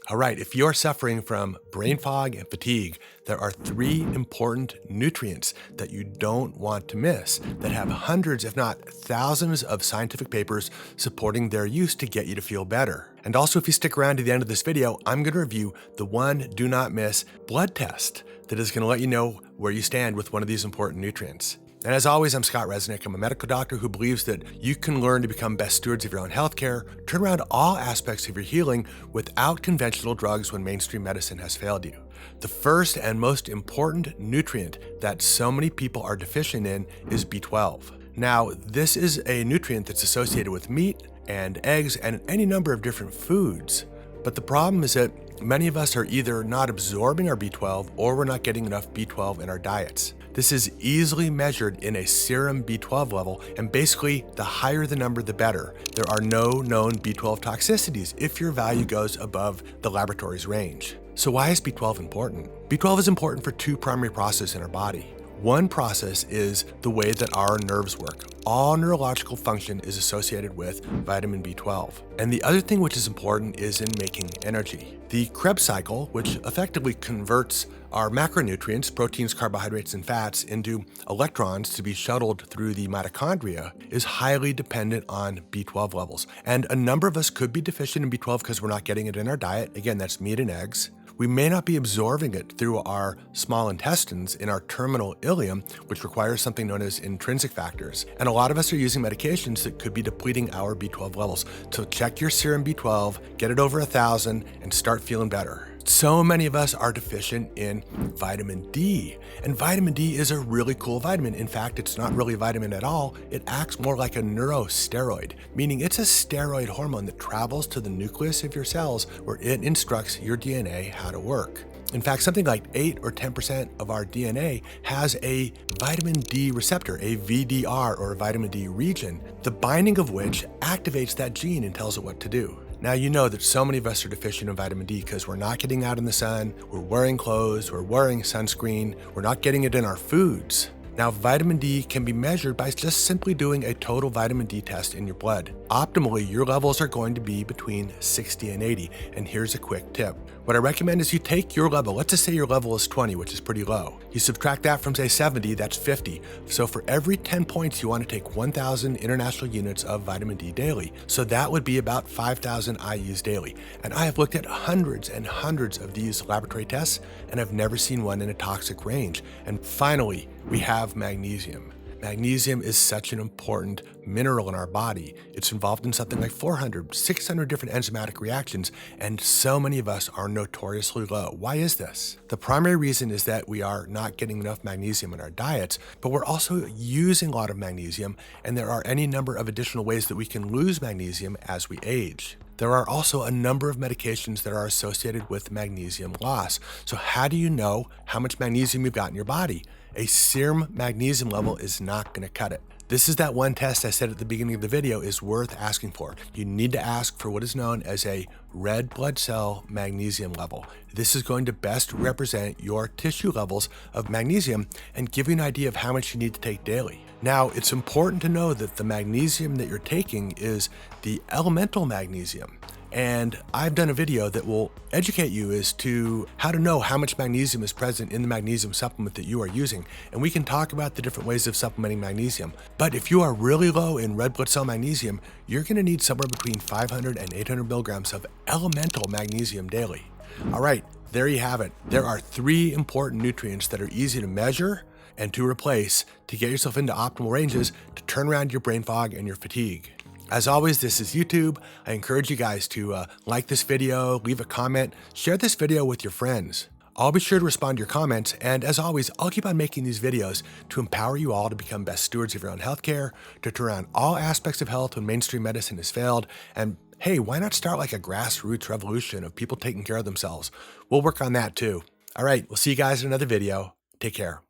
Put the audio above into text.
All right, if you're suffering from brain fog and fatigue, there are three important nutrients that you don't want to miss that have hundreds, if not thousands, of scientific papers supporting their use to get you to feel better. And also, if you stick around to the end of this video, I'm going to review the one do not miss blood test that is going to let you know where you stand with one of these important nutrients. And as always, I'm Scott Resnick. I'm a medical doctor who believes that you can learn to become best stewards of your own healthcare, turn around all aspects of your healing without conventional drugs when mainstream medicine has failed you. The first and most important nutrient that so many people are deficient in is B12. Now, this is a nutrient that's associated with meat and eggs and any number of different foods. But the problem is that many of us are either not absorbing our B12 or we're not getting enough B12 in our diets. This is easily measured in a serum B12 level, and basically the higher the number, the better. There are no known B12 toxicities if your value goes above the laboratory's range. So why is B12 important? B12 is important for two primary processes in our body. One process is the way that our nerves work. All neurological function is associated with vitamin B12. And the other thing which is important is in making energy. The Krebs cycle, which effectively converts our macronutrients, proteins, carbohydrates, and fats, into electrons to be shuttled through the mitochondria, is highly dependent on B12 levels. And a number of us could be deficient in B12 because we're not getting it in our diet. Again, that's meat and eggs. We may not be absorbing it through our small intestines in our terminal ileum, which requires something known as intrinsic factors. And a lot of us are using medications that could be depleting our B12 levels. So check your serum B12, get it over 1,000, and start feeling better. So many of us are deficient in vitamin D, and vitamin D is a really cool vitamin. In fact, it's not really a vitamin at all. It acts more like a neurosteroid, meaning it's a steroid hormone that travels to the nucleus of your cells where it instructs your DNA how to work. In fact, something like 8 or 10% of our DNA has a vitamin D receptor, a VDR or a vitamin D region, the binding of which activates that gene and tells it what to do. Now, you know that so many of us are deficient in vitamin D because we're not getting out in the sun, we're wearing clothes, we're wearing sunscreen, we're not getting it in our foods. Now, vitamin D can be measured by just simply doing a total vitamin D test in your blood. Optimally, your levels are going to be between 60 and 80, and here's a quick tip. What I recommend is you take your level, let's just say your level is 20, which is pretty low. You subtract that from say 70, that's 50. So for every 10 points, you want to take 1,000 international units of vitamin D daily. So that would be about 5,000 IUs daily. And I have looked at hundreds and hundreds of these laboratory tests, and I've never seen one in a toxic range. And finally, we have magnesium. Magnesium is such an important mineral in our body. It's involved in something like 400, 600 different enzymatic reactions, and so many of us are notoriously low. Why is this? The primary reason is that we are not getting enough magnesium in our diets, but we're also using a lot of magnesium, and there are any number of additional ways that we can lose magnesium as we age. There are also a number of medications that are associated with magnesium loss. So how do you know how much magnesium you've got in your body? A serum magnesium level is not going to cut it. This is that one test I said at the beginning of the video is worth asking for. You need to ask for what is known as a red blood cell magnesium level. This is going to best represent your tissue levels of magnesium and give you an idea of how much you need to take daily. Now, it's important to know that the magnesium that you're taking is the elemental magnesium. And I've done a video that will educate you as to how to know how much magnesium is present in the magnesium supplement that you are using. And we can talk about the different ways of supplementing magnesium. But if you are really low in red blood cell magnesium, you're going to need somewhere between 500 and 800 milligrams of elemental magnesium daily. All right, there you have it. There are three important nutrients that are easy to measure and to replace to get yourself into optimal ranges to turn around your brain fog and your fatigue. As always, this is YouTube. I encourage you guys to like this video, leave a comment, share this video with your friends. I'll be sure to respond to your comments, and as always, I'll keep on making these videos to empower you all to become best stewards of your own healthcare, to turn around all aspects of health when mainstream medicine has failed, and hey, why not start like a grassroots revolution of people taking care of themselves? We'll work on that too. All right, we'll see you guys in another video. Take care.